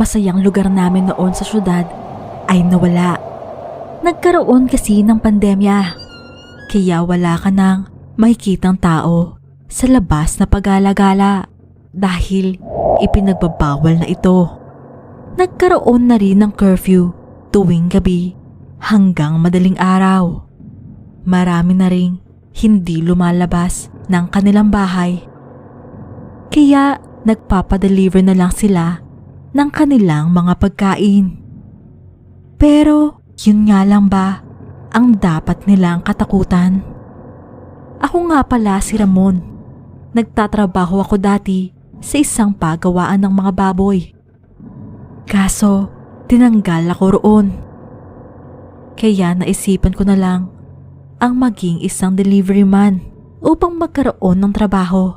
masayang lugar namin noon sa syudad ay nawala. Nagkaroon kasi ng pandemya, kaya wala ka nang makikitang tao sa labas na pagala-gala dahil ipinagbabawal na ito. Nagkaroon na rin ng curfew tuwing gabi hanggang madaling araw. Marami na ring hindi lumalabas ng kanilang bahay. Kaya nagpapadeliver na lang sila ng kanilang mga pagkain. Pero yun nga lang ba ang dapat nilang katakutan? Ako nga pala si Ramon. Nagtatrabaho ako dati sa isang pagawaan ng mga baboy. Kaso tinanggal ako roon. Kaya naisipan ko na lang ang maging isang delivery man upang magkaroon ng trabaho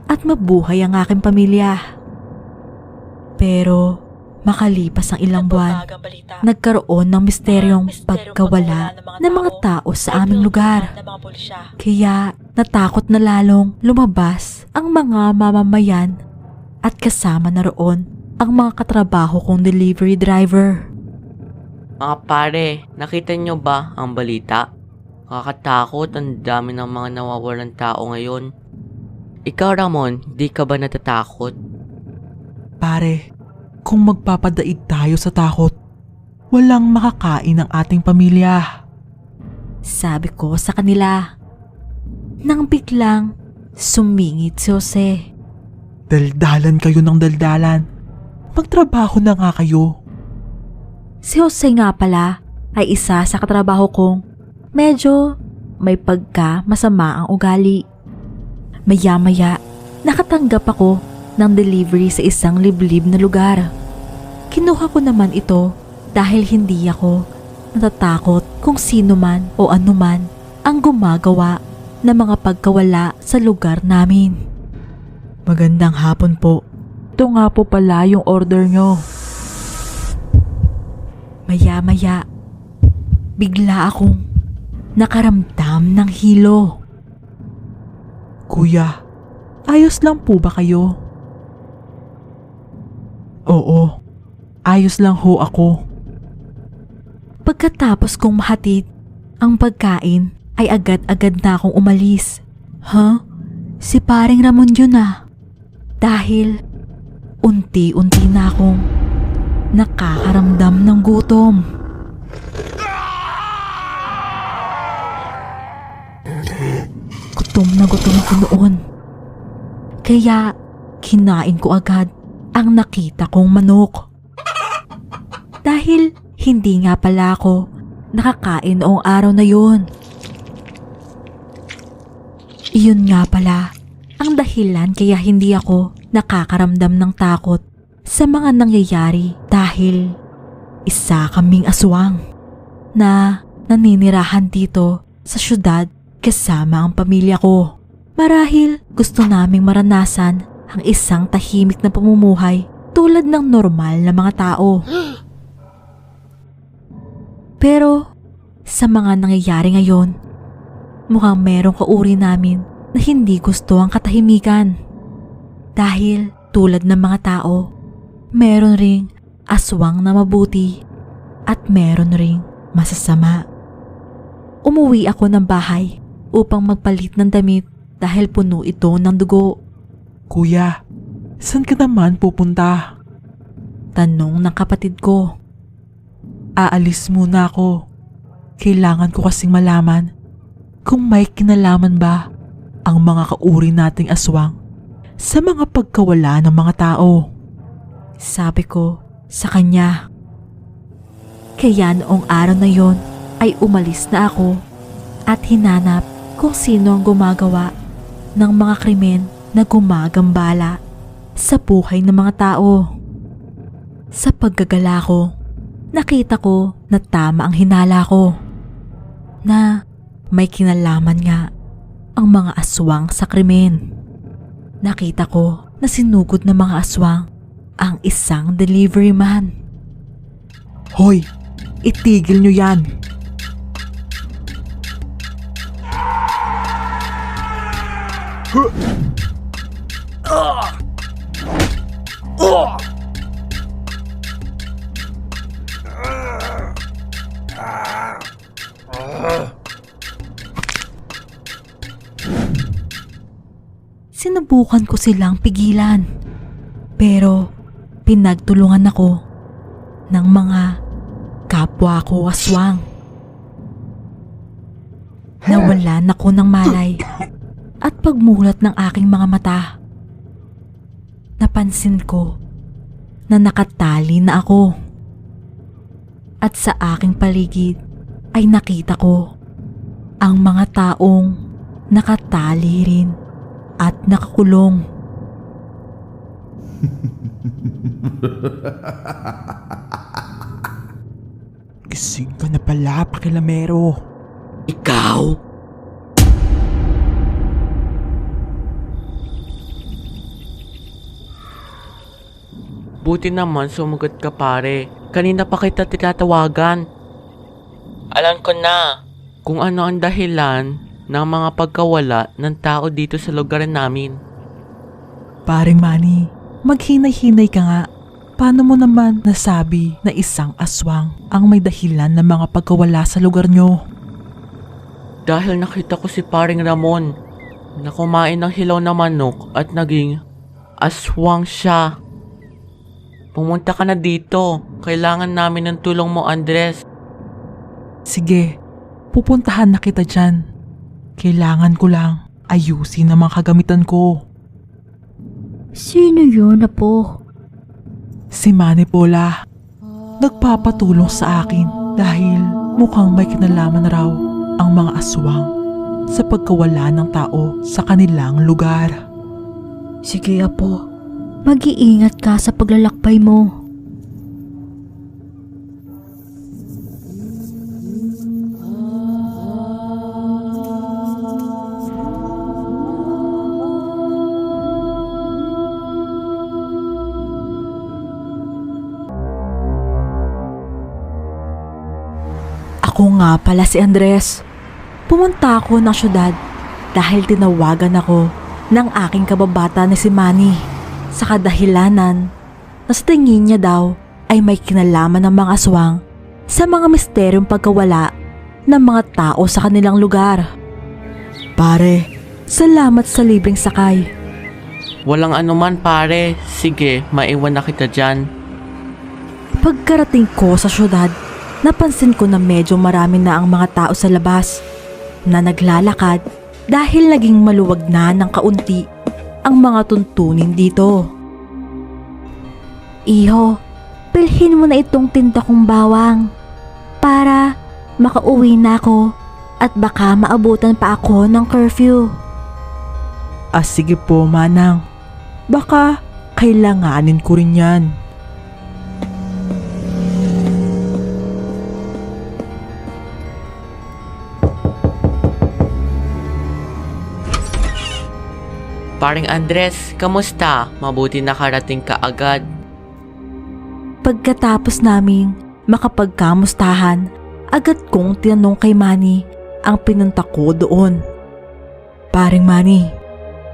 at mabuhay ang aking pamilya. Pero makalipas ang ilang buwan, nagkaroon ng misteryong pagkawala ng mga tao sa aming lugar. Kaya natakot na lalong lumabas ang mga mamamayan at kasama na roon ang mga katrabaho kong delivery driver. Mga pare, nakita nyo ba ang balita? Kakatakot, ang dami ng mga nawawalan tao ngayon. Ikaw Ramon, di ka ba natatakot? Pare, kung magpapadaig tayo sa takot, walang makakain ng ating pamilya. Sabi ko sa kanila. Nang biglang sumingit si Jose. Daldalan kayo ng daldalan. Magtrabaho na nga kayo. Si Jose nga pala ay isa sa katrabaho kong medyo may pagka masama ang ugali. Maya-maya, nakatanggap ako ng delivery sa isang liblib na lugar. Kinuha ko naman ito dahil hindi ako natatakot kung sino man o anuman ang gumagawa ng mga pagkawala sa lugar namin. Magandang hapon po. Ito nga po pala yung order nyo. Maya-maya, bigla akong nakaramdam ng hilo. Kuya, ayos lang po ba kayo? Oo, ayos lang ho ako. Pagkatapos kong mahatid ang pagkain ay agad-agad na akong umalis. Si paring Ramon yun ah. Dahil unti-unti na akong nakakaramdam ng gutom. Gutom na gutom ako noon. Kaya kinain ko agad ang nakita kong manok. Dahil hindi nga pala ako nakakain noong araw na yun. Iyon nga pala ang dahilan kaya hindi ako nakakaramdam ng takot sa mga nangyayari dahil isa kaming aswang na naninirahan dito sa syudad kasama ang pamilya ko. Marahil gusto naming maranasan ang isang tahimik na pamumuhay tulad ng normal na mga tao. Pero sa mga nangyayari ngayon, mukhang merong kauri namin na hindi gusto ang katahimikan. Dahil tulad ng mga tao, meron ring aswang na mabuti at meron ring masasama. Umuwi ako ng bahay upang magpalit ng damit dahil puno ito ng dugo. Kuya, saan ka naman pupunta? Tanong ng kapatid ko. Aalis muna ako. Kailangan ko kasing malaman kung may kinalaman ba ang mga kauri nating aswang sa mga pagkawala ng mga tao. Sabi ko sa kanya. Kaya noong araw na yon ay umalis na ako at hinanap kung sino ang gumagawa ng mga krimen na gumagambala sa buhay ng mga tao. Sa paggagala ko, nakita ko na tama ang hinala ko na may kinalaman nga ang mga aswang sa krimen. Nakita ko na sinugod ng mga aswang ang isang delivery man. Hoy, itigil nyo yan! Sinubukan ko silang pigilan. Pero pinagtulungan ako ng mga kapwa ko aswang. Nawalan ako ng malay at pagmulat ng aking mga mata. Napansin ko na nakatali na ako. At sa aking paligid ay nakita ko ang mga taong nakatali rin at nakakulong. Gising ka na pala, pakilamero. Ikaw? Buti naman sumagot ka pare. Kanina pa kita tinatawagan. Alam ko na kung ano ang dahilan ng mga pagkawala ng tao dito sa lugar namin. Paring Manny, maghinay-hinay ka nga. Paano mo naman nasabi na isang aswang ang may dahilan ng mga pagkawala sa lugar nyo? Dahil nakita ko si paring Ramon na kumain ng hilaw na manok at naging aswang siya. Pumunta ka na dito. Kailangan namin ng tulong mo, Andres. Sige, pupuntahan na kita dyan. Kailangan ko lang ayusin ang mga kagamitan ko. Sino yun, Apo? Si Manny Pola. Nagpapatulong sa akin dahil mukhang may kinalaman raw ang mga aswang sa pagkawala ng tao sa kanilang lugar. Sige, Apo. Mag-iingat ka sa paglalakbay mo. Ako nga pala si Andres. Pumunta ako ng syudad dahil tinawagan ako ng aking kababata na si Manny sa kadahilanan na sa tingin niya daw ay may kinalaman ng mga aswang sa mga misteryong pagkawala ng mga tao sa kanilang lugar. Pare, salamat sa libreng sakay. Walang anuman pare. Sige, maiwan na kita dyan. Pagkarating ko sa syudad, napansin ko na medyo marami na ang mga tao sa labas na naglalakad dahil naging maluwag na ng kaunti ang mga tuntunin dito. Iho, bilhin mo na itong tinta kong bawang para makauwi na ako at baka maabutan pa ako ng curfew. Sige po, Manang. Baka kailanganin ko rin yan. Paring Andres, kamusta? Mabuti nakarating ka agad. Pagkatapos naming makapagkamustahan, agad kong tinanong kay Manny ang pinunta ko doon. Paring Manny,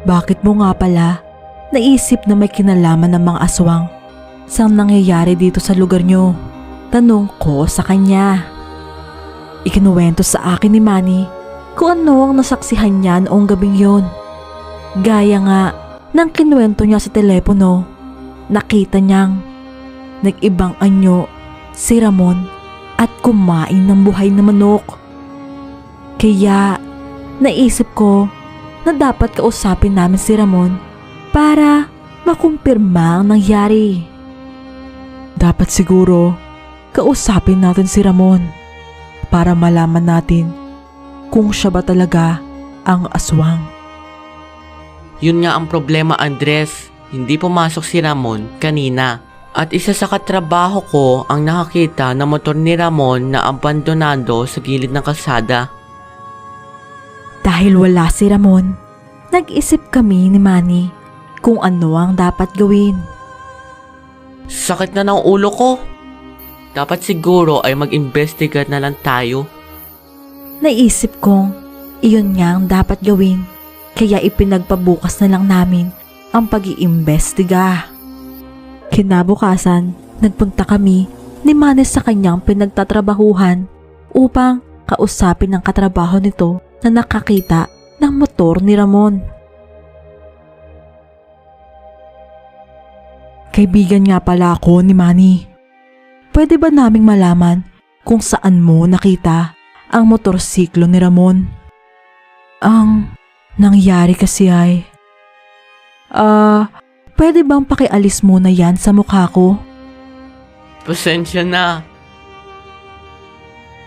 bakit mo nga pala naisip na may kinalaman ng mga aswang sa nangyayari dito sa lugar nyo? Tanong ko sa kanya. Ikinuwento sa akin ni Manny kung ano ang nasaksihan niya noong gabing yon. Gaya nga ng kinuwento niya sa telepono, nakita niyang nag-ibang anyo si Ramon at kumain ng buhay na manok. Kaya naisip ko na dapat kausapin namin si Ramon para makumpirma ang nangyari. Dapat siguro kausapin natin si Ramon para malaman natin kung siya ba talaga ang aswang. Yun nga ang problema, Andres. Hindi pumasok si Ramon kanina. At isa sa katrabaho ko ang nakakita na motor ni Ramon na abandonado sa gilid ng kalsada. Dahil wala si Ramon, nag-isip kami ni Manny kung ano ang dapat gawin. Sakit na ng ulo ko. Dapat siguro ay mag-investigate na lang tayo. Naisip kong iyon nga ang dapat gawin. Kaya ipinagpabukas na lang namin ang pag-iimbestiga. Kinabukasan, nagpunta kami ni Manny sa kanyang pinagtatrabahuhan upang kausapin ang katrabaho nito na nakakita ng motor ni Ramon. Kaibigan nga pala ako ni Manny. Pwede ba naming malaman kung saan mo nakita ang motorsiklo ni Ramon? Ang nangyari kasi ay... pwede bang pakialis muna yan sa mukha ko? Pasensya na.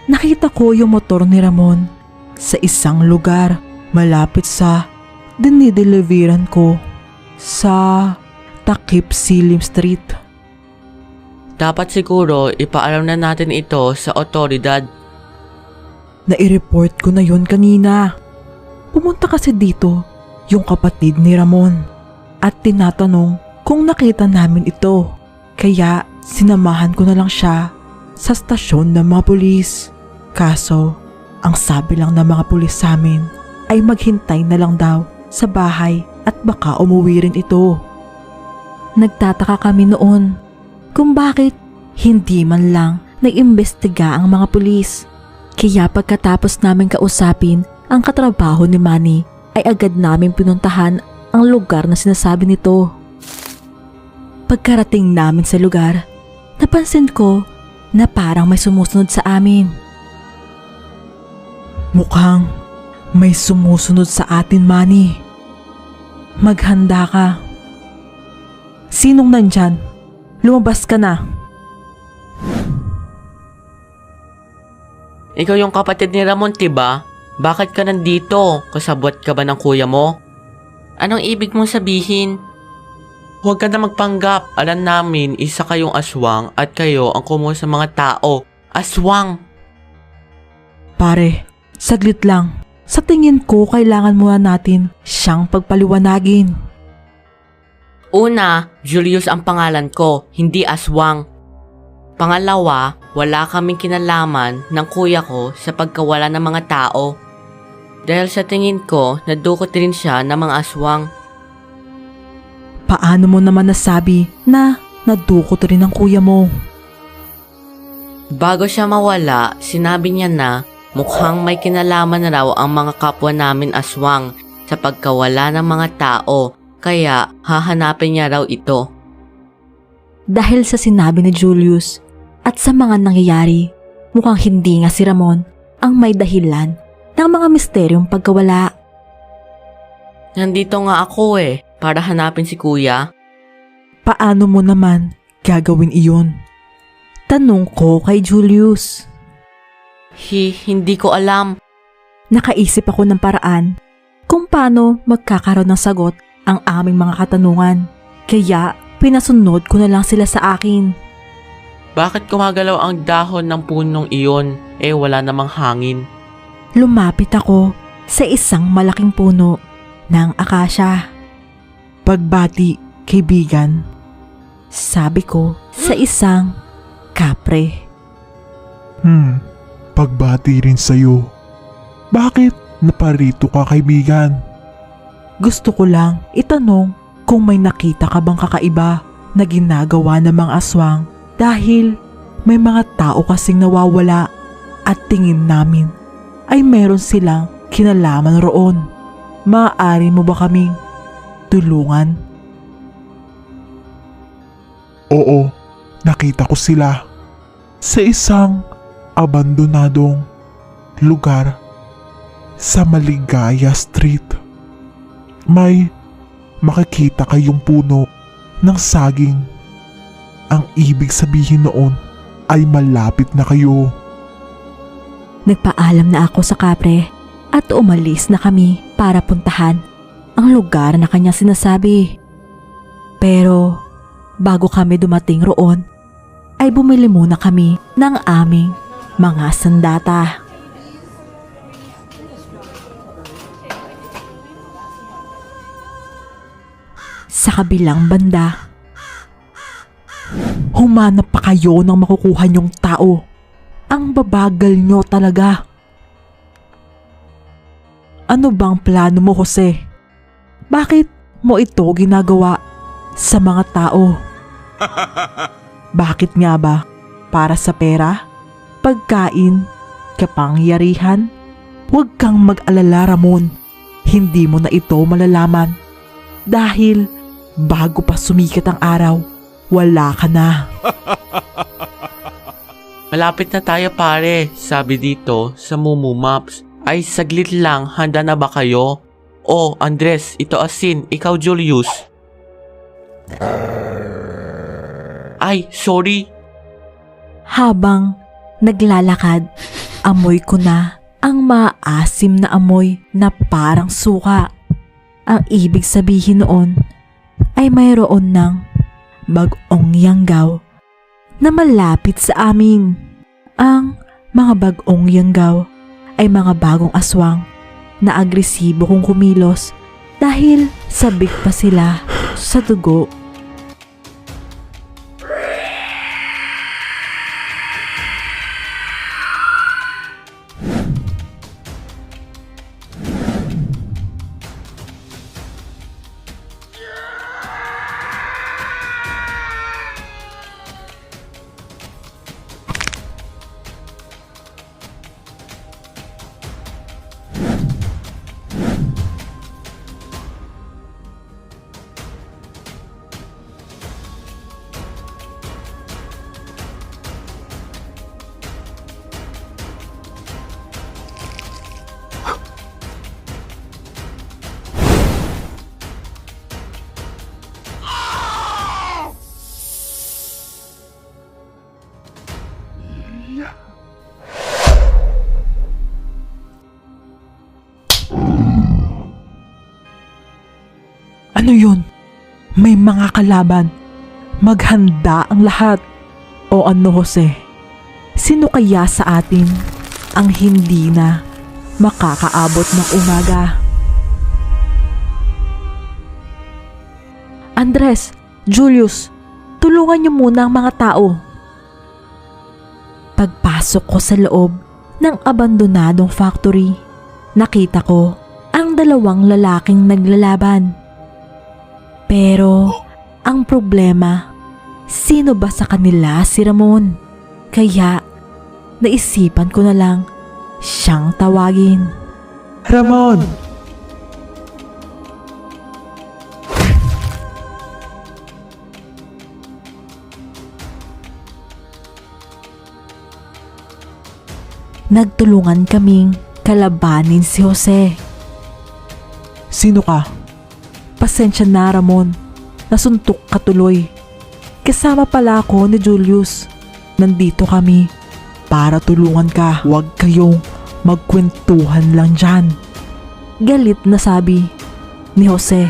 Nakita ko yung motor ni Ramon sa isang lugar malapit sa dinideliveran ko sa Takip Silim Street. Dapat siguro ipaalam na natin ito sa otoridad. Nai-report ko na yun kanina. Pumunta kasi dito yung kapatid ni Ramon at tinatanong kung nakita namin ito. Kaya sinamahan ko na lang siya sa stasyon ng mga pulis. Kaso, ang sabi lang ng mga pulis sa amin ay maghintay na lang daw sa bahay at baka umuwi rin ito. Nagtataka kami noon kung bakit hindi man lang nag-imbestiga ang mga pulis. Kaya pagkatapos namin kausapin ang katrabaho ni Manny ay agad namin pinuntahan ang lugar na sinasabi nito. Pagkarating namin sa lugar, napansin ko na parang may sumusunod sa amin. Mukhang may sumusunod sa atin, Manny. Maghanda ka. Sinong nandyan? Lumabas ka na. Ikaw yung kapatid ni Ramon, diba? Bakit ka nandito? Kasabwat ka ba ng kuya mo? Anong ibig mong sabihin? Huwag ka na magpanggap. Alam namin, isa kayong aswang at kayo ang kumuha sa mga tao. Aswang! Pare, saglit lang. Sa tingin ko, kailangan muna natin siyang pagpaliwanagin. Una, Julius ang pangalan ko, hindi aswang. Pangalawa, wala kaming kinalaman ng kuya ko sa pagkawala ng mga tao. Dahil sa tingin ko, nadukot rin siya ng mga aswang. Paano mo naman nasabi na nadukot rin ang kuya mo? Bago siya mawala, sinabi niya na mukhang may kinalaman na raw ang mga kapwa namin aswang sa pagkawala ng mga tao, kaya hahanapin niya raw ito. Dahil sa sinabi ni Julius at sa mga nangyayari, mukhang hindi nga si Ramon ang may dahilan ng mga misteryong pagkawala. Nandito nga ako para hanapin si kuya. Paano mo naman gagawin iyon? Tanong ko kay Julius. Hindi ko alam. Nakaisip ako ng paraan kung paano magkakaroon ng sagot ang aming mga katanungan. Kaya pinasunod ko na lang sila sa akin. Bakit gumagalaw ang dahon ng punong iyon? Wala namang hangin. Lumapit ako sa isang malaking puno ng akasya. Pagbati, kaibigan. Sabi ko sa isang kapre. Pagbati rin sa'yo. Bakit naparito ka, kaibigan? Gusto ko lang itanong kung may nakita ka bang kakaiba na ginagawa ng mga aswang dahil may mga tao kasing nawawala at tingin namin ay meron silang kinalaman roon. Maaari mo ba kaming tulungan? Oo, nakita ko sila sa isang abandonadong lugar sa Maligaya Street. May makikita kayong puno ng saging. Ang ibig sabihin noon ay malapit na kayo. Nagpaalam na ako sa kapre at umalis na kami para puntahan ang lugar na kanya sinasabi. Pero bago kami dumating roon, ay bumili muna kami ng aming mga sandata. Sa kabilang banda, Humanap pa kayo ng makukuha niyong tao. Ang babagal niyo talaga. Ano bang plano mo, Jose? Bakit mo ito ginagawa sa mga tao? Bakit nga ba? Para sa pera? Pagkain? Kapangyarihan? Huwag kang mag-alala, Ramon. Hindi mo na ito malalaman. Dahil bago pa sumikat ang araw, wala ka na. Malapit na tayo pare, sabi dito sa Mumu Maps. Ay saglit lang, handa na ba kayo? Oh, Andres, ito Asin, ikaw Julius. Ay, sorry. Habang naglalakad, amoy ko na ang maasim na amoy na parang suka. Ang ibig sabihin noon ay mayroon ng bagong yanggaw na malapit sa amin. Ang mga bagong yanggaw ay mga bagong aswang na agresibo kung kumilos dahil sabik pa sila sa dugo. Ano yun? May mga kalaban. Maghanda ang lahat. O ano, Jose? Sino kaya sa atin ang hindi na makakaabot ng umaga? Andres, Julius, tulungan niyo muna ang mga tao. Pagpasok ko sa loob ng abandonadong factory, nakita ko ang dalawang lalaking naglalaban. Pero ang problema, sino ba sa kanila si Ramon? Kaya naisipan ko na lang siyang tawagin. Ramon! Nagtulungan kaming kalabanin si Jose. Sino ka? Pasensya na, Ramon. Nasuntok ka tuloy. Kasama pala ako ni Julius. Nandito kami para tulungan ka. Huwag kayong magkwentuhan lang dyan. Galit na sabi ni Jose.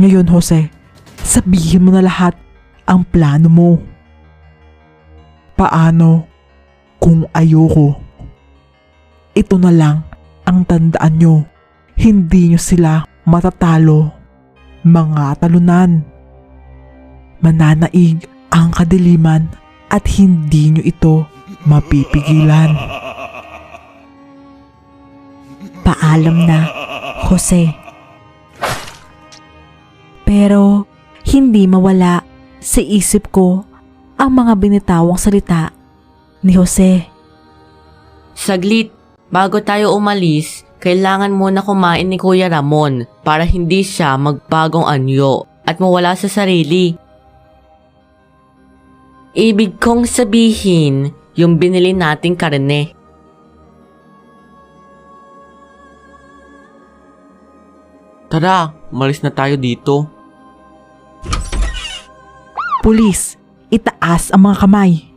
Ngayon, Jose, sabihin mo na lahat ang plano mo. Paano kung ayoko? Ito na lang ang tandaan nyo. Hindi nyo sila matatalo. Mga talunan. Mananaig ang kadiliman at hindi nyo ito mapipigilan. Paalam na, Jose. Pero hindi mawala sa isip ko ang mga binitawang salita ni Jose. Saglit, bago tayo umalis, kailangan muna kumain ni Kuya Ramon para hindi siya magbagong anyo at mawala sa sarili. Ibig kong sabihin, yung binili nating karne. Tara, umalis na tayo dito. Pulis, itaas ang mga kamay.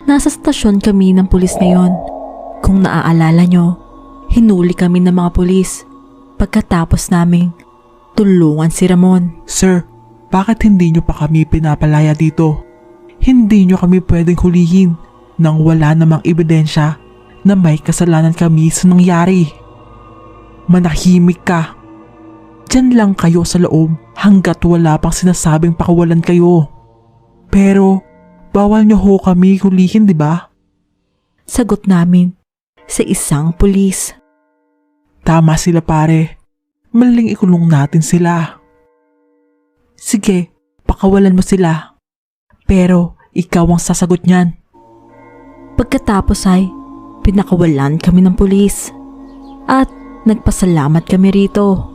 Nasa stasyon kami ng pulis ngayon. Kung naaalala nyo, hinuli kami ng mga pulis pagkatapos naming tulungan si Ramon. Sir, bakit hindi nyo pa kami pinapalaya dito? Hindi nyo kami pwedeng hulihin nang wala namang ebidensya na may kasalanan kami sa nangyari. Manahimik ka. Diyan lang kayo sa loob hanggat wala pang sinasabing pakawalan kayo. Pero bawal niyo ho kami hulihin, di ba? Sagot namin sa isang pulis. Tama sila pare. Maling ikulong natin sila. Sige, pakawalan mo sila. Pero ikaw ang sasagot niyan. Pagkatapos ay pinakawalan kami ng pulis at nagpasalamat kami rito.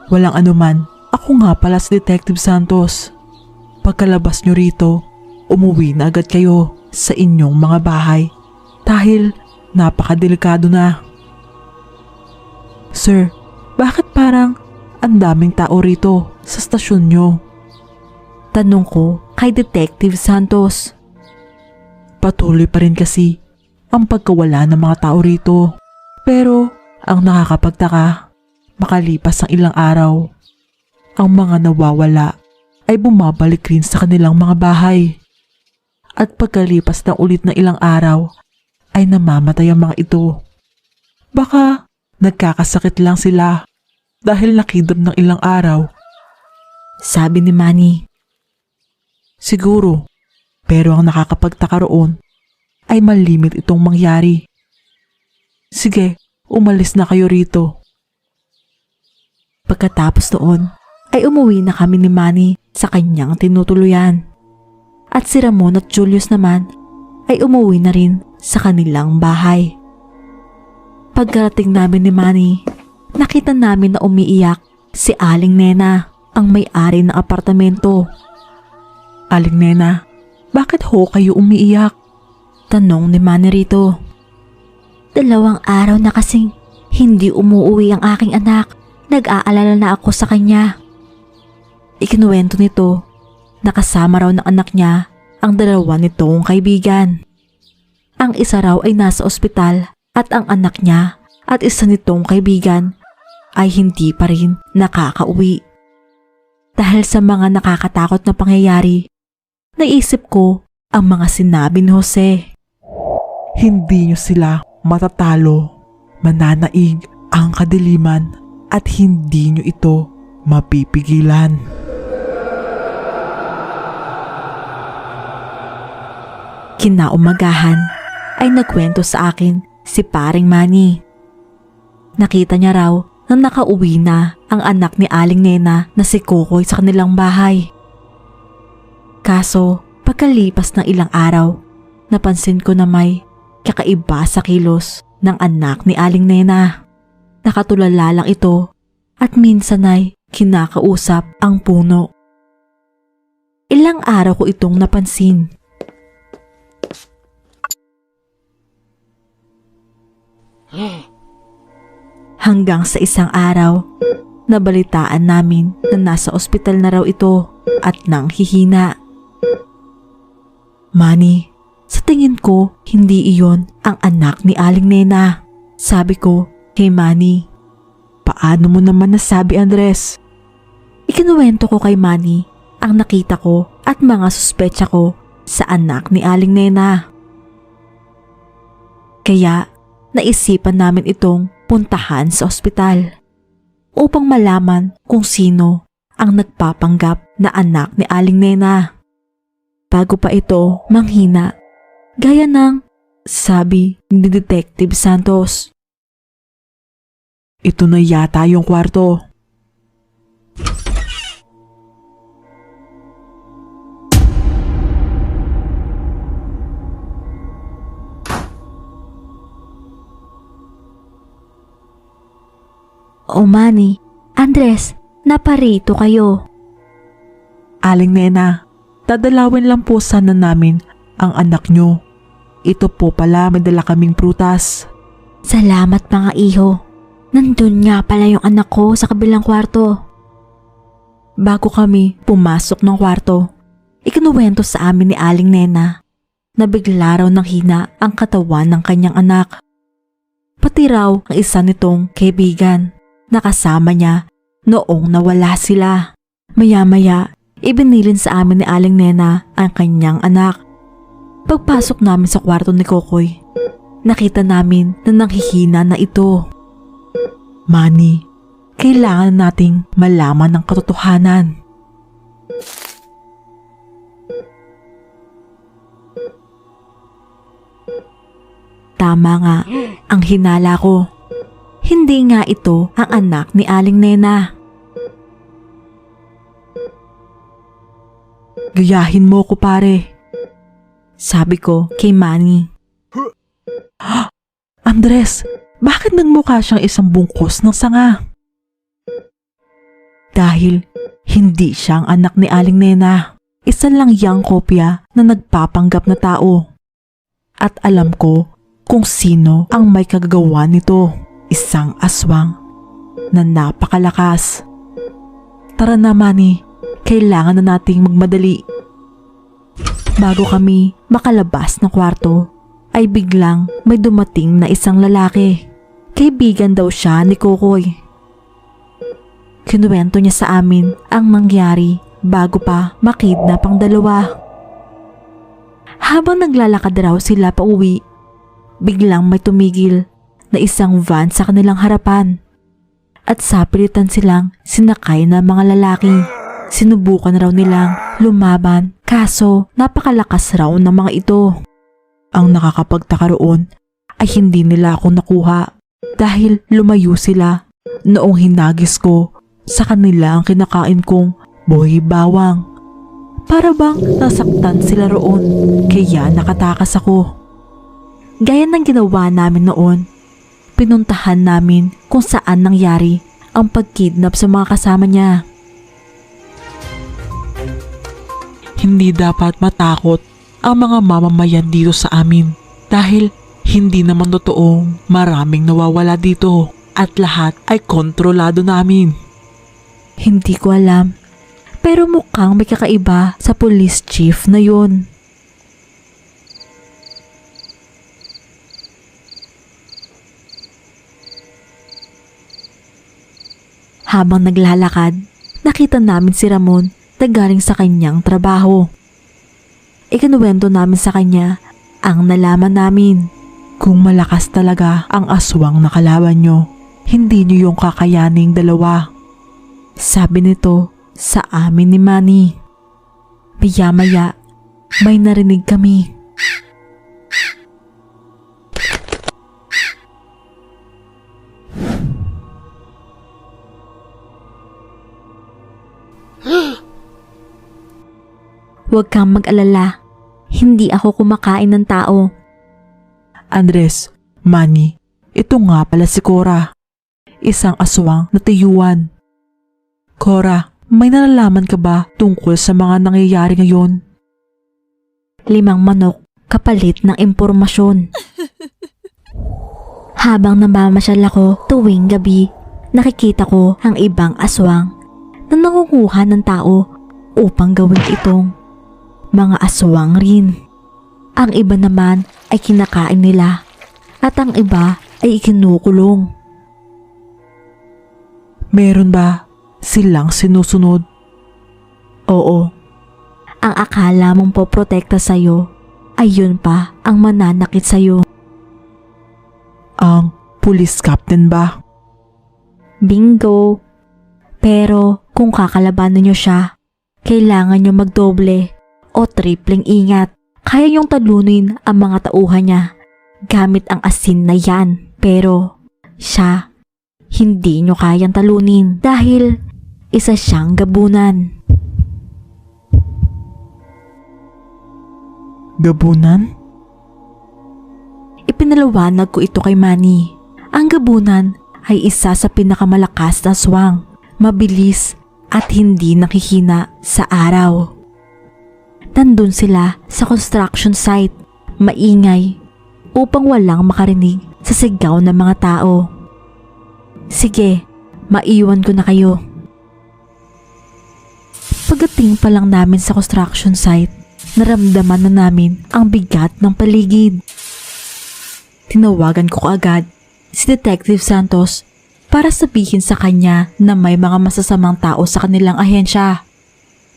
Walang anuman. Ako nga pala si Detective Santos. Pagkalabas nyo rito, umuwi na agad kayo sa inyong mga bahay dahil napakadelikado na. Sir, bakit parang ang daming tao rito sa stasyon nyo? Tanong ko kay Detective Santos. Patuloy pa rin kasi ang pagkawala ng mga tao rito. Pero ang nakakapagtaka, makalipas ang ilang araw, ang mga nawawala ay bumabalik rin sa kanilang mga bahay. At pagkalipas ng ulit na ilang araw, ay namamatay ang mga ito. Baka nagkakasakit lang sila dahil nakidnap ng ilang araw. Sabi ni Manny. Siguro, pero ang nakakapagtaka roon ay malimit itong mangyari. Sige, umalis na kayo rito. Pagkatapos noon ay umuwi na kami ni Manny sa kanyang tinutuluyan. At si Ramon at Julius naman ay umuwi na rin sa kanilang bahay. Pagkarating namin ni Manny, nakita namin na umiiyak si Aling Nena, ang may-ari ng apartamento. Aling Nena, bakit ho kayo umiiyak? Tanong ni Manny rito. 2 araw na kasing hindi umuuwi ang aking anak. Nag-aalala na ako sa kanya. Ikinuwento nito na kasama raw ng anak niya ang 2 nitong kaibigan. Ang isa raw ay nasa ospital at ang anak niya at isa nitong kaibigan ay hindi pa rin nakakauwi. Dahil sa mga nakakatakot na pangyayari, naisip ko ang mga sinabi ni Jose. Hindi nyo sila matatalo, mananaig ang kadiliman at hindi nyo ito mapipigilan. Kinaumagahan ay nagkwento sa akin si paring Manny. Nakita niya raw na nakauwi na ang anak ni Aling Nena na si Kokoy sa kanilang bahay. Kaso pagkalipas ng ilang araw, napansin ko na may kakaiba sa kilos ng anak ni Aling Nena. Nakatulala lang ito at minsan ay kinakausap ang puno. Ilang araw ko itong napansin. Hanggang sa isang araw, nabalitaan namin na nasa ospital na raw ito at nanghihina. Manny, sa tingin ko hindi iyon ang anak ni Aling Nena. Sabi ko kay Manny. Paano mo naman nasabi, Andres? Ikinuwento ko kay Manny ang nakita ko at mga suspetsa ko sa anak ni Aling Nena. Kaya naisipan namin itong puntahan sa ospital upang malaman kung sino ang nagpapanggap na anak ni Aling Nena. Bago pa ito manghina, gaya ng sabi ni Detective Santos. Ito na yata yung kwarto. O Manny, Andres, naparito kayo. Aling Nena, dadalawin lang po sana namin ang anak nyo. Ito po pala, may dala kaming prutas. Salamat mga iho. Nandun nga pala yung anak ko sa kabilang kwarto. Bago kami pumasok ng kwarto, ikinuwento sa amin ni Aling Nena na bigla raw nang hina ang katawan ng kanyang anak. Pati raw ang isa nitong kaibigan na kasama niya noong nawala sila. Maya-maya, ibinilin sa amin ni Aling Nena ang kanyang anak. Pagpasok namin sa kwarto ni Kokoy, nakita namin na nanghihina na ito. Manny, kailangan nating malaman ang katotohanan. tama nga ang hinala ko. Hindi nga ito ang anak ni Aling Nena. Gayahin mo ko pare. Sabi ko kay Manny. Andres, bakit nagmukha siyang isang bungkos ng sanga? Dahil hindi siya ang anak ni Aling Nena. Isa lang yang kopya na nagpapanggap na tao. At alam ko kung sino ang may kagagawa nito. Isang aswang na napakalakas. Tara na Manny, kailangan na nating magmadali. Bago kami makalabas ng kwarto, ay biglang may dumating na isang lalaki. Kaibigan daw siya ni Kokoy. Kinuwento niya sa amin ang nangyari bago pa makidnap ang dalawa. Habang naglalakad raw sila pa uwi, biglang may tumigil na isang van sa kanilang harapan. At sapilitan silang sinakay ng mga lalaki. Sinubukan raw nilang lumaban kaso napakalakas raw ng mga ito. Ang nakakapagtaka roon ay hindi nila ako nakuha dahil lumayo sila noong hinagis ko sa kanila ang kinakain kong buhay bawang. Para bang nasaktan sila roon kaya nakatakas ako. Gaya ng ginawa namin noon, pinuntahan namin kung saan nangyari ang pagkidnap sa mga kasama niya. Hindi dapat matakot ang mga mamamayan dito sa amin dahil hindi naman totoong maraming nawawala dito at lahat ay kontrolado namin. Hindi ko alam, pero mukhang may kakaiba sa police chief na yun. Habang naglalakad, nakita namin si Ramon na galing sa kanyang trabaho. Ikinuwento namin sa kanya ang nalaman namin. Kung malakas talaga ang aswang na kalaban nyo, hindi nyo yung kakayaning dalawa. Sabi nito sa amin ni Manny. Maya-maya, may narinig kami. Huwag kang mag-alala. Hindi ako kumakain ng tao. Andres, Manny, ito nga pala si Cora. Isang aswang na tiyuan. Cora, may nalalaman ka ba tungkol sa mga nangyayari ngayon? 5 manok kapalit ng impormasyon. Habang namamasyal ako tuwing gabi, nakikita ko ang ibang aswang na nangunguha ng tao upang gawin itong mga aswang rin. Ang iba naman ay kinakain nila at ang iba ay ikinukulong. Meron ba silang sinusunod? Oo. Ang akala mong poprotekta sa'yo ay yun pa ang mananakit sa'yo. Ang police captain ba? Bingo! Pero kung kakalabanan nyo siya, kailangan nyo magdoble o tripleng ingat. Kaya niyong talunin ang mga tauhan niya gamit ang asin na yan. Pero siya, hindi nyo kayang talunin dahil isa siyang gabunan. Gabunan? Ipinaliwanag ko ito kay Manny. Ang gabunan ay isa sa pinakamalakas na aswang, mabilis at hindi nakihina sa araw. Nandun sila sa construction site, maingay, upang walang makarinig sa sigaw ng mga tao. Sige, maiwan ko na kayo. Pagdating pa lang namin sa construction site, naramdaman na namin ang bigat ng paligid. Tinawagan ko kaagad si Detective Santos para sabihin sa kanya na may mga masasamang tao sa kanilang ahensya.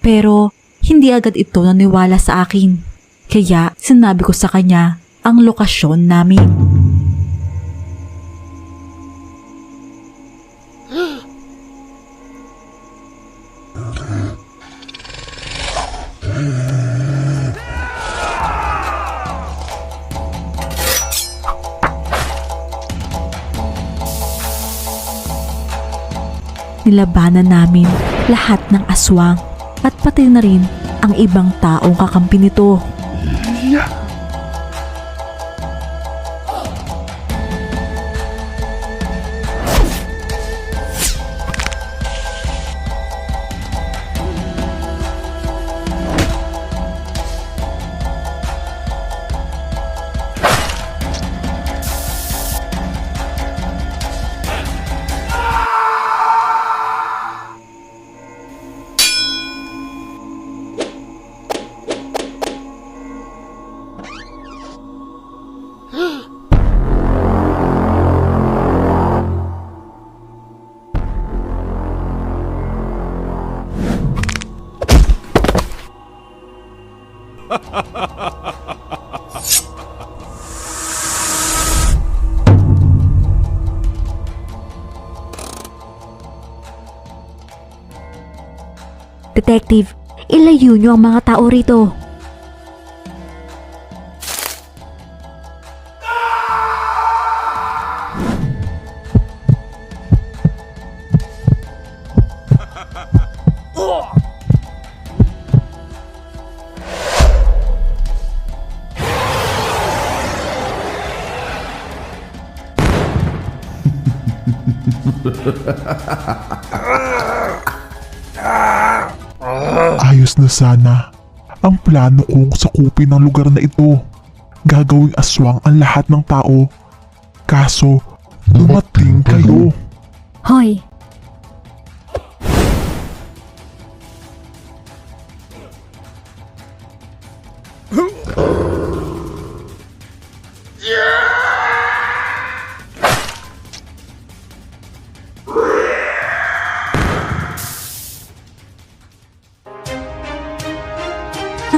Pero hindi agad ito naniwala sa akin. Kaya sinabi ko sa kanya ang lokasyon namin. Nilabanan namin lahat ng aswang at pati na rin ang ibang taong kakampi nito. Detective, ilayo niyo ang mga tao rito. Ayos na sana ang plano kong sakupin ang lugar na ito. Gagawing aswang ang lahat ng tao. Kaso, dumating kayo. Hoy!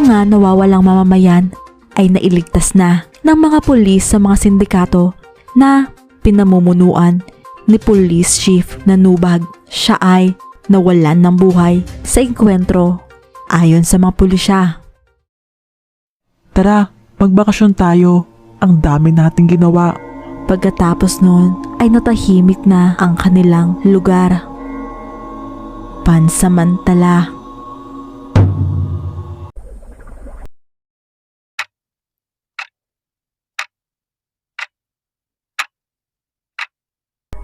Nga nawawalang mamamayan ay nailigtas na ng mga pulis sa mga sindikato na pinamumunuan ni Police Chief Nanubag. Siya ay nawalan ng buhay sa engkwentro ayon sa mga pulisya. Tara, magbakasyon tayo. Ang dami nating ginawa. Pagkatapos noon ay natahimik na ang kanilang lugar. Pansamantala.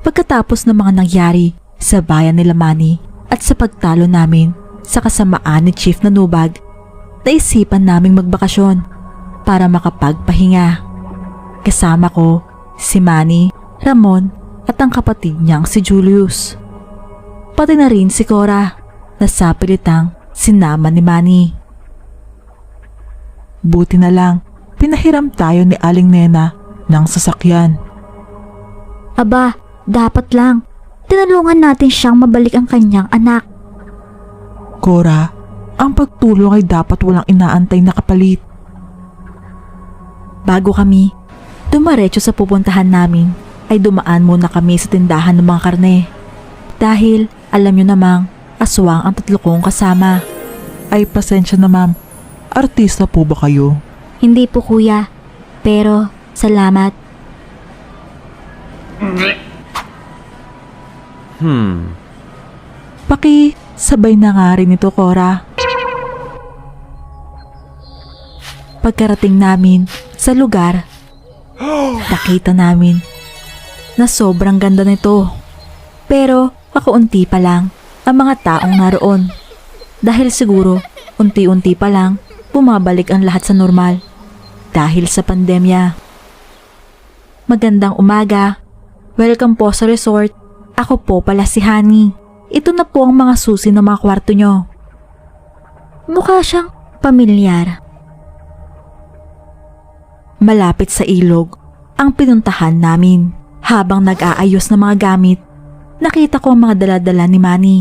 Pagkatapos ng mga nangyari sa bayan nila Manny at sa pagtalo namin sa kasamaan ni Chief Nanubag, naisipan naming magbakasyon para makapagpahinga. Kasama ko si Manny, Ramon at ang kapatid niyang si Julius. Pati na rin si Cora na sa pilitang sinama ni Manny. Buti na lang, pinahiram tayo ni Aling Nena ng sasakyan. Aba, dapat lang. Tinulungan natin siyang mabalik ang kanyang anak. Cora, ang pagtulong ay dapat walang inaantay na kapalit. Bago kami dumaretso sa pupuntahan namin, ay dumaan muna kami sa tindahan ng mga karne. Dahil alam nyo namang aswang ang tatlo kong kasama. Ay pasensya na ma'am, artista po ba kayo? Hindi po kuya, pero salamat. Sabay na nga rin ito, Cora. Pagkarating namin sa lugar, nakita namin na sobrang ganda nito. Pero kakaunti pa lang ang mga taong naroon. Dahil siguro unti-unti pa lang bumabalik ang lahat sa normal dahil sa pandemya. Magandang umaga. Welcome po sa resort. Ako po pala si Honey. Ito na po ang mga susi ng mga kwarto nyo. Mukha siyang pamilyar. Malapit sa ilog ang pinuntahan namin. Habang nag-aayos ng mga gamit, nakita ko ang mga dala-dala ni Manny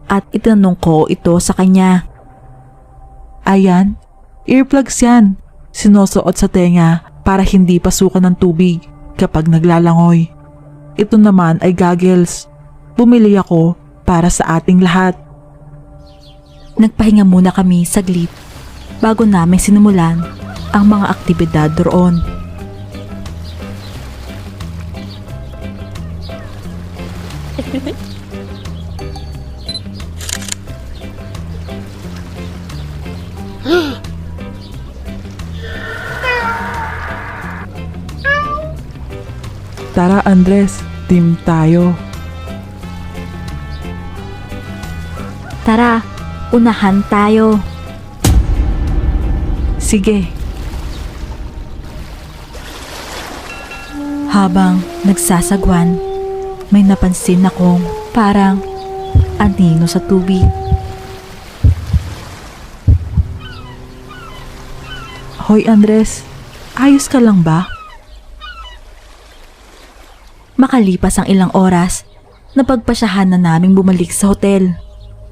at itinanong ko ito sa kanya. Ayan, earplugs yan. Sinusuot sa tenga para hindi pasukan ng tubig kapag naglalangoy. Ito naman ay goggles. Bumili ako para sa ating lahat. Nagpahinga muna kami saglit bago namin sinimulan ang mga aktibidad doon. Tara Andres, team tayo. Tara, unahan tayo. Sige. Habang nagsasagwan, may napansin akong parang anino sa tubig. Hoy Andres, ayos ka lang ba? Makalipas ang ilang oras, napagpasyahan na naming bumalik sa hotel.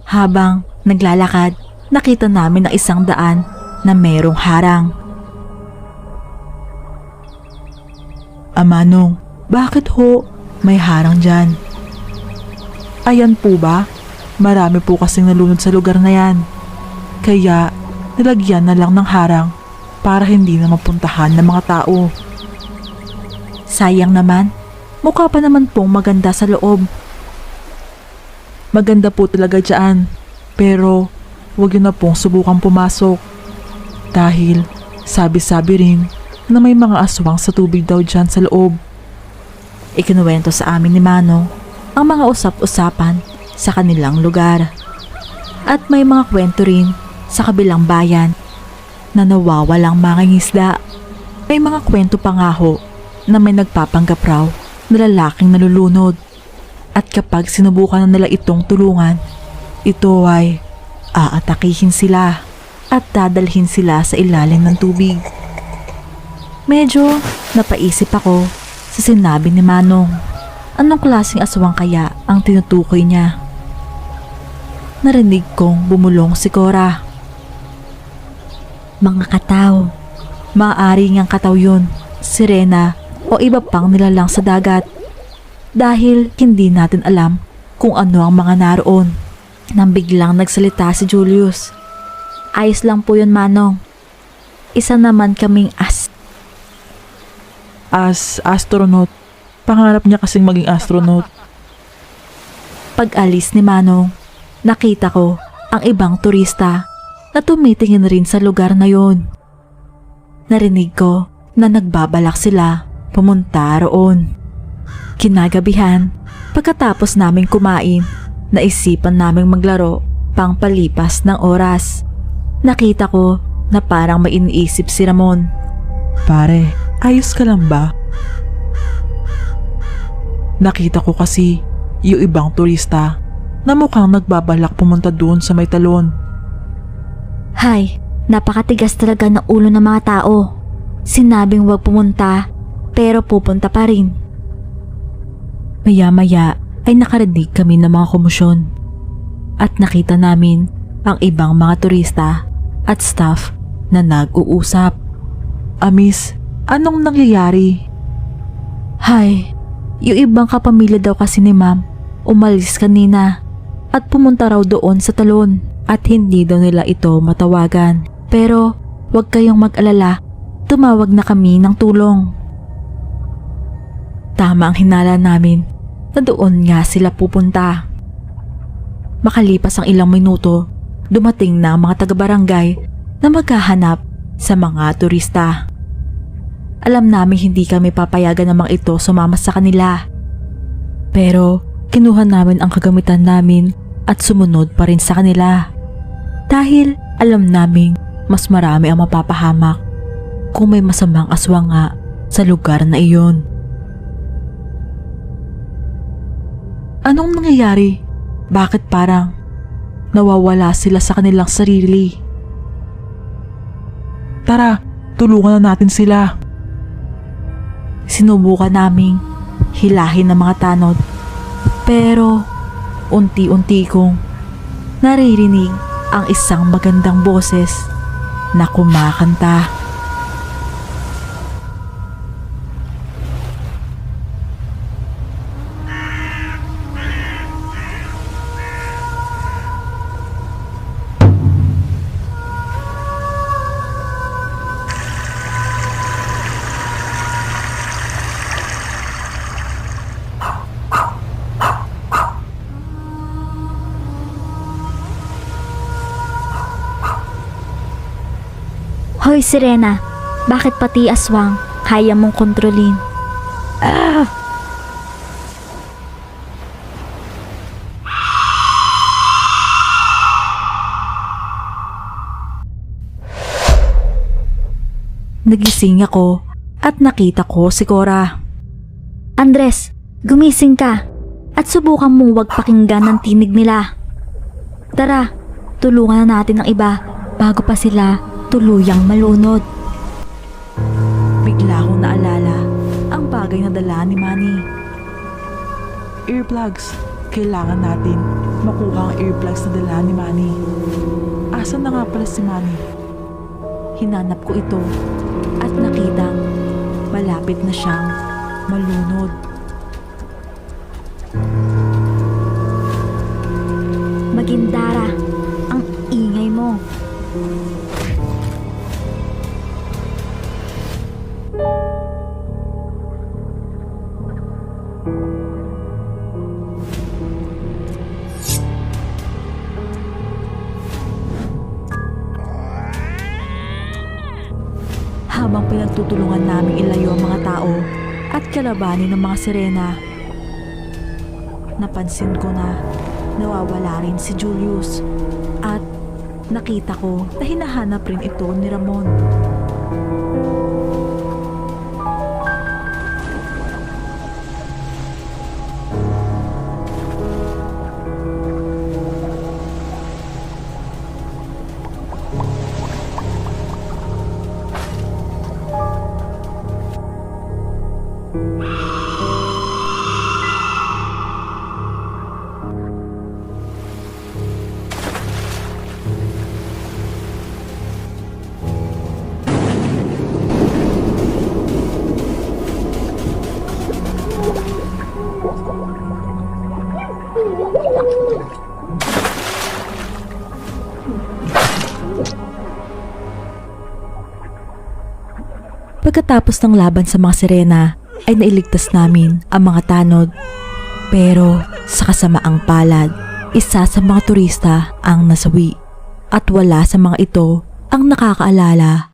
Habang naglalakad, nakita namin ang isang daan na merong harang. Manong, bakit ho may harang dyan? Ayan po ba? Marami po kasing nalunod sa lugar na yan. Kaya nilagyan na lang ng harang para hindi na mapuntahan ng mga tao. Sayang naman, mukha pa naman pong maganda sa loob. Maganda po talaga dyan, pero huwag yun na pong subukang pumasok. Dahil sabi-sabi rin na may mga aswang sa tubig daw dyan sa loob. Ikinuwento sa amin ni Manong ang mga usap-usapan sa kanilang lugar. At may mga kwento rin sa kabilang bayan na nawawalang mangingisda. May mga kwento pa nga ho na may nagpapanggap raw na lalaking nalulunod. At kapag sinubukan na nila itong tulungan, ito ay aatakihin sila at dadalhin sila sa ilalim ng tubig. Medyo napaisip ako sa sinabi ni Manong. Anong klaseng aswang kaya ang tinutukoy niya? Narinig kong bumulong si Cora. Mga kataw. Maaari ngang kataw yun, sirena o iba pang nilalang sa dagat. Dahil hindi natin alam kung ano ang mga naroon. Nang biglang nagsalita si Julius. Ayos lang po yun, Manong. Isa naman kaming Astronaut. Pangarap niya kasing maging astronaut. Pag-alis ni Manong, nakita ko ang ibang turista na tumitingin rin sa lugar na yon. Narinig ko na nagbabalak sila pumunta roon. Kinagabihan, pagkatapos naming kumain, naisipan naming maglaro pang palipas ng oras. Nakita ko na parang may iniisip si Ramon. Pare, ayos ka lang ba? Nakita ko kasi yung ibang turista na mukhang nagbabalak pumunta doon sa may talon. Hay, napakatigas talaga ng ulo ng mga tao. Sinabing huwag pumunta, pero pupunta pa rin. Maya-maya ay nakarinig kami ng mga komosyon at nakita namin ang ibang mga turista at staff na nag-uusap. Miss, anong nangyayari? Hay, yung ibang kapamilya daw kasi ni Ma'am umalis kanina at pumunta raw doon sa talon at hindi daw nila ito matawagan. Pero huwag kayong mag-alala, tumawag na kami ng tulong. Tama ang hinala namin na doon nga sila pupunta. Makalipas ang ilang minuto, dumating na ang mga taga-barangay na maghahanap sa mga turista. Alam namin hindi kami papayagan ng mga ito sumama sa kanila. Pero kinuha namin ang kagamitan namin at sumunod pa rin sa kanila. Dahil alam naming mas marami ang mapapahamak kung may masamang aswang nga sa lugar na iyon. Anong nangyayari? Bakit parang nawawala sila sa kanilang sarili? Tara, tulungan na natin sila. Sinubukan naming hilahin ng mga tanod, pero unti-unti kong naririnig ang isang magandang boses na kumakanta. Hoy Sirena, bakit pati aswang kaya mong kontrolin? Nagising ako at nakita ko si Cora. Andres, gumising ka at subukan mo wag pakinggan ng tinig nila. Tara, tulungan na natin ang iba bago pa sila tuluyang malunod. Bigla akong naalala ang bagay na dala ni Manny. Earplugs. Kailangan natin makuha ang earplugs na dala ni Manny. Asan na nga pala si Manny? Hinanap ko ito at nakitang malapit na siyang malunod. Magindara, ang ingay mo. Habang pinagtutulungan namin ilayo ang mga tao at kalabanin ng mga sirena, napansin ko na nawawala rin si Julius at nakita ko na hinahanap rin ito ni Ramon. Pagkatapos ng laban sa mga sirena, ay nailigtas namin ang mga tanod. Pero sa kasamaang palad, isa sa mga turista ang nasawi. At wala sa mga ito ang nakakaalala